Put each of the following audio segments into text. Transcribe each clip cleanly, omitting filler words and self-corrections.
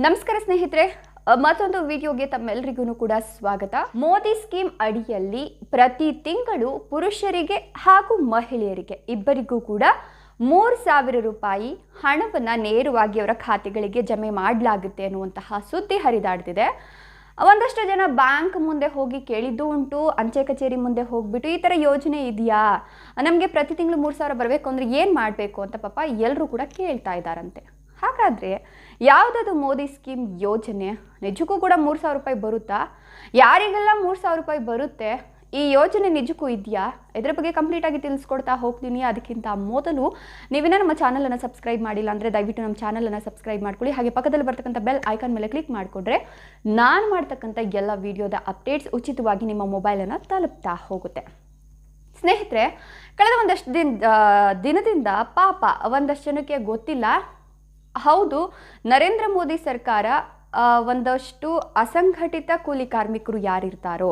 ನಮಸ್ಕಾರ ಸ್ನೇಹಿತರೆ, ಮತ್ತೊಂದು ವಿಡಿಯೋಗೆ ತಮ್ಮೆಲ್ಲರಿಗೂ ಕೂಡ ಸ್ವಾಗತ. ಮೋದಿ ಸ್ಕೀಮ್ ಅಡಿಯಲ್ಲಿ ಪ್ರತಿ ತಿಂಗಳು ಪುರುಷರಿಗೆ ಹಾಗೂ ಮಹಿಳೆಯರಿಗೆ ಇಬ್ಬರಿಗೂ ಕೂಡ 3,000 ರೂಪಾಯಿ ಹಣವನ್ನು ನೇರವಾಗಿ ಅವರ ಖಾತೆಗಳಿಗೆ ಜಮೆ ಮಾಡಲಾಗುತ್ತೆ ಅನ್ನುವಂತಹ ಸುದ್ದಿ ಹರಿದಾಡ್ತಿದೆ. ಒಂದಷ್ಟು ಜನ ಬ್ಯಾಂಕ್ ಮುಂದೆ ಹೋಗಿ ಕೇಳಿದ್ದು ಉಂಟು, ಅಂಚೆ ಕಚೇರಿ ಮುಂದೆ ಹೋಗ್ಬಿಟ್ಟು ಈ ಥರ ಯೋಜನೆ ಇದೆಯಾ, ನಮಗೆ ಪ್ರತಿ ತಿಂಗಳು 3,000 ಬರಬೇಕು ಅಂದರೆ ಏನು ಮಾಡಬೇಕು ಅಂತ ಪಾಪ ಎಲ್ಲರೂ ಕೂಡ ಕೇಳ್ತಾ ಇದ್ದಾರಂತೆ. ಹಾಗಾದರೆ ಯಾವುದಾದ್ರು ಮೋದಿ ಸ್ಕೀಮ್ ಯೋಜನೆ ನಿಜಕ್ಕೂ ಕೂಡ 3,000 ರೂಪಾಯಿ ಬರುತ್ತಾ? ಯಾರಿಗೆಲ್ಲ 3,000 ರೂಪಾಯಿ ಬರುತ್ತೆ? ಈ ಯೋಜನೆ ನಿಜಕ್ಕೂ ಇದೆಯಾ? ಇದರ ಬಗ್ಗೆ ಕಂಪ್ಲೀಟಾಗಿ ತಿಳಿಸ್ಕೊಡ್ತಾ ಹೋಗ್ತೀನಿ. ಅದಕ್ಕಿಂತ ಮೊದಲು ನೀವೇನ ನಮ್ಮ ಚಾನಲನ್ನು ಸಬ್ಸ್ಕ್ರೈಬ್ ಮಾಡಿಲ್ಲ ಅಂದರೆ ದಯವಿಟ್ಟು ನಮ್ಮ ಚಾನಲನ್ನು ಸಬ್ಸ್ಕ್ರೈಬ್ ಮಾಡ್ಕೊಳ್ಳಿ. ಹಾಗೆ ಪಕ್ಕದಲ್ಲಿ ಬರ್ತಕ್ಕಂಥ ಬೆಲ್ ಐಕಾನ್ ಮೇಲೆ ಕ್ಲಿಕ್ ಮಾಡಿಕೊಂಡ್ರೆ ನಾನು ಮಾಡ್ತಕ್ಕಂಥ ಎಲ್ಲ ವಿಡಿಯೋದ ಅಪ್ಡೇಟ್ಸ್ ಉಚಿತವಾಗಿ ನಿಮ್ಮ ಮೊಬೈಲನ್ನು ತಲುಪ್ತಾ ಹೋಗುತ್ತೆ. ಸ್ನೇಹಿತರೆ, ಕಳೆದ ಒಂದಷ್ಟು ದಿನದಿಂದ ಪಾಪ ಒಂದಷ್ಟು ಜನಕ್ಕೆ ಗೊತ್ತಿಲ್ಲ. ಹೌದು, ನರೇಂದ್ರ ಮೋದಿ ಸರ್ಕಾರ ಒಂದಷ್ಟು ಅಸಂಘಟಿತ ಕೂಲಿ ಕಾರ್ಮಿಕರು ಯಾರಿರ್ತಾರೋ,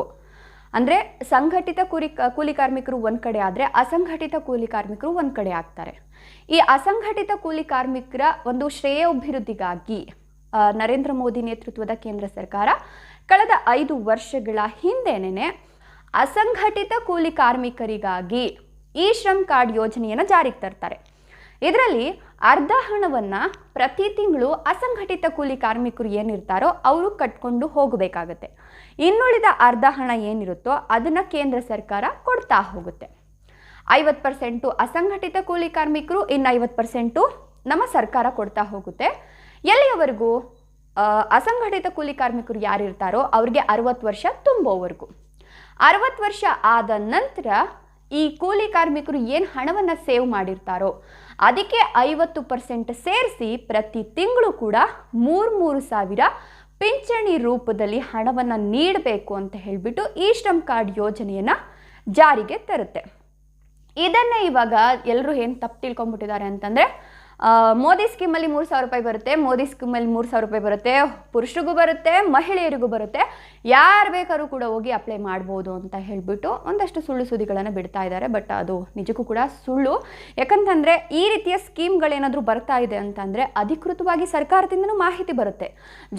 ಅಂದರೆ ಸಂಘಟಿತ ಕೂಲಿ ಕಾರ್ಮಿಕರು ಒಂದು ಕಡೆ ಆದರೆ ಅಸಂಘಟಿತ ಕೂಲಿ ಕಾರ್ಮಿಕರು ಒಂದು ಕಡೆ ಆಗ್ತಾರೆ. ಈ ಅಸಂಘಟಿತ ಕೂಲಿ ಕಾರ್ಮಿಕರ ಒಂದು ಶ್ರೇಯೋಭಿವೃದ್ಧಿಗಾಗಿ ನರೇಂದ್ರ ಮೋದಿ ನೇತೃತ್ವದ ಕೇಂದ್ರ ಸರ್ಕಾರ ಕಳೆದ 5 ವರ್ಷಗಳ ಹಿಂದೆನೇ ಅಸಂಘಟಿತ ಕೂಲಿ ಕಾರ್ಮಿಕರಿಗಾಗಿ ಈ ಶ್ರಮ್ ಕಾರ್ಡ್ ಯೋಜನೆಯನ್ನು ಜಾರಿಗೆ ತರ್ತಾರೆ. ಇದರಲ್ಲಿ ಅರ್ಧ ಹಣವನ್ನು ಪ್ರತಿ ತಿಂಗಳು ಅಸಂಘಟಿತ ಕೂಲಿ ಕಾರ್ಮಿಕರು ಏನಿರ್ತಾರೋ ಅವರು ಕಟ್ಕೊಂಡು ಹೋಗಬೇಕಾಗತ್ತೆ. ಇನ್ನುಳಿದ ಅರ್ಧ ಹಣ ಏನಿರುತ್ತೋ ಅದನ್ನು ಕೇಂದ್ರ ಸರ್ಕಾರ ಕೊಡ್ತಾ ಹೋಗುತ್ತೆ. 50% ಅಸಂಘಟಿತ ಕೂಲಿ ಕಾರ್ಮಿಕರು, ಇನ್ನು 50% ನಮ್ಮ ಸರ್ಕಾರ ಕೊಡ್ತಾ ಹೋಗುತ್ತೆ. ಎಲ್ಲಿಯವರೆಗೂ? ಅಸಂಘಟಿತ ಕೂಲಿ ಕಾರ್ಮಿಕರು ಯಾರಿರ್ತಾರೋ ಅವ್ರಿಗೆ 60 ವರ್ಷ ತುಂಬೋವರೆಗೂ. 60 ವರ್ಷ ಆದ ನಂತರ ಈ ಕೂಲಿ ಕಾರ್ಮಿಕರು ಏನು ಹಣವನ್ನು ಸೇವ್ ಮಾಡಿರ್ತಾರೋ ಅದಕ್ಕೆ 50% ಸೇರಿಸಿ ಪ್ರತಿ ತಿಂಗಳು ಕೂಡ 3,000 ಪಿಂಚಣಿ ರೂಪದಲ್ಲಿ ಹಣವನ್ನು ನೀಡಬೇಕು ಅಂತ ಹೇಳಿಬಿಟ್ಟು ಈ ಶ್ರಮ್ ಕಾರ್ಡ್ ಯೋಜನೆಯನ್ನು ಜಾರಿಗೆ ತರುತ್ತೆ. ಇದನ್ನೇ ಇವಾಗ ಎಲ್ಲರೂ ಏನು ತಪ್ಪು ತಿಳ್ಕೊಂಡ್ಬಿಟ್ಟಿದ್ದಾರೆ ಅಂತಂದರೆ, ಮೋದಿ ಸ್ಕೀಮಲ್ಲಿ 3,000 ರೂಪಾಯಿ ಬರುತ್ತೆ, ಮೋದಿ ಸ್ಕೀಮಲ್ಲಿ 3,000 ರೂಪಾಯಿ ಬರುತ್ತೆ, ಪುರುಷರಿಗೂ ಬರುತ್ತೆ, ಮಹಿಳೆಯರಿಗೂ ಬರುತ್ತೆ, ಯಾರು ಬೇಕಾದ್ರೂ ಕೂಡ ಹೋಗಿ ಅಪ್ಲೈ ಮಾಡ್ಬೋದು ಅಂತ ಹೇಳಿಬಿಟ್ಟು ಒಂದಷ್ಟು ಸುಳ್ಳು ಸುದ್ದಿಗಳನ್ನು ಬಿಡ್ತಾ ಇದ್ದಾರೆ. ಬಟ್ ಅದು ನಿಜಕ್ಕೂ ಕೂಡ ಸುಳ್ಳು. ಯಾಕಂತಂದರೆ ಈ ರೀತಿಯ ಸ್ಕೀಮ್ಗಳೇನಾದರೂ ಬರ್ತಾ ಇದೆ ಅಂತಂದರೆ ಅಧಿಕೃತವಾಗಿ ಸರ್ಕಾರದಿಂದನೂ ಮಾಹಿತಿ ಬರುತ್ತೆ.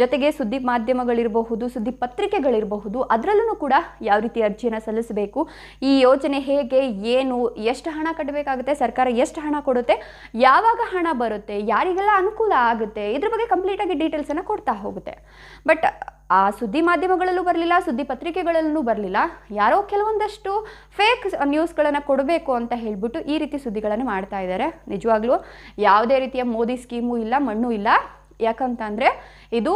ಜೊತೆಗೆ ಸುದ್ದಿ ಮಾಧ್ಯಮಗಳಿರಬಹುದು, ಸುದ್ದಿ ಪತ್ರಿಕೆಗಳಿರಬಹುದು, ಅದರಲ್ಲೂ ಕೂಡ ಯಾವ ರೀತಿ ಅರ್ಜಿಯನ್ನು ಸಲ್ಲಿಸಬೇಕು, ಈ ಯೋಜನೆ ಹೇಗೆ, ಏನು, ಎಷ್ಟು ಹಣ ಕಟ್ಟಬೇಕಾಗುತ್ತೆ, ಸರ್ಕಾರ ಎಷ್ಟು ಹಣ ಕೊಡುತ್ತೆ, ಯಾವಾಗ ಹಣ ಬರುತ್ತೆ, ಯಾರಿಗೆಲ್ಲ ಅನುಕೂಲ ಆಗುತ್ತೆ, ಇದ್ರ ಬಗ್ಗೆ ಕಂಪ್ಲೀಟಾಗಿ ಡೀಟೇಲ್ಸನ್ನು ಕೊಡ್ತಾ ಹೋಗುತ್ತೆ. ಬಟ್ ಆ ಸುದ್ದಿ ಮಾಧ್ಯಮಗಳಲ್ಲೂ ಬರಲಿಲ್ಲ, ಸುದ್ದಿ ಪತ್ರಿಕೆಗಳಲ್ಲೂ ಬರಲಿಲ್ಲ. ಯಾರೋ ಕೆಲವೊಂದಷ್ಟು ಫೇಕ್ ನ್ಯೂಸ್ಗಳನ್ನು ಕೊಡಬೇಕು ಅಂತ ಹೇಳಿಬಿಟ್ಟು ಈ ರೀತಿ ಸುದ್ದಿಗಳನ್ನು ಮಾಡ್ತಾ ಇದ್ದಾರೆ. ನಿಜವಾಗ್ಲೂ ಯಾವುದೇ ರೀತಿಯ ಮೋದಿ ಸ್ಕೀಮು ಇಲ್ಲ, ಮಣ್ಣು ಇಲ್ಲ. ಯಾಕಂತಂದರೆ ಇದು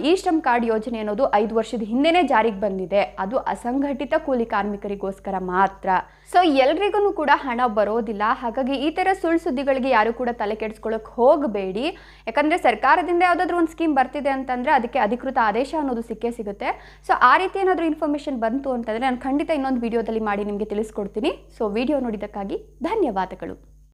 ಈ ಶ್ರಮ್ ಕಾರ್ಡ್ ಯೋಜನೆ ಅನ್ನೋದು 5 ವರ್ಷದ ಹಿಂದೆನೇ ಜಾರಿಗೆ ಬಂದಿದೆ. ಅದು ಅಸಂಘಟಿತ ಕೂಲಿ ಕಾರ್ಮಿಕರಿಗೋಸ್ಕರ ಮಾತ್ರ. ಸೊ ಎಲ್ರಿಗೂ ಕೂಡ ಹಣ ಬರೋದಿಲ್ಲ. ಹಾಗಾಗಿ ಈ ಥರ ಸುಳ್ಳು ಸುದ್ದಿಗಳಿಗೆ ಯಾರು ಕೂಡ ತಲೆ ಕೆಡಿಸ್ಕೊಳ್ಳೋಕೆ ಹೋಗಬೇಡಿ. ಯಾಕಂದರೆ ಸರ್ಕಾರದಿಂದ ಯಾವುದಾದ್ರೂ ಒಂದು ಸ್ಕೀಮ್ ಬರ್ತಿದೆ ಅಂತಂದರೆ ಅದಕ್ಕೆ ಅಧಿಕೃತ ಆದೇಶ ಅನ್ನೋದು ಸಿಕ್ಕೇ ಸಿಗುತ್ತೆ. ಸೊ ಆ ರೀತಿ ಏನಾದರೂ ಇನ್ಫಾರ್ಮೇಷನ್ ಬಂತು ಅಂತಂದರೆ ನಾನು ಖಂಡಿತ ಇನ್ನೊಂದು ವಿಡಿಯೋದಲ್ಲಿ ಮಾಡಿ ನಿಮಗೆ ತಿಳಿಸ್ಕೊಡ್ತೀನಿ. ಸೊ ವಿಡಿಯೋ ನೋಡಿದ್ದಕ್ಕಾಗಿ ಧನ್ಯವಾದಗಳು.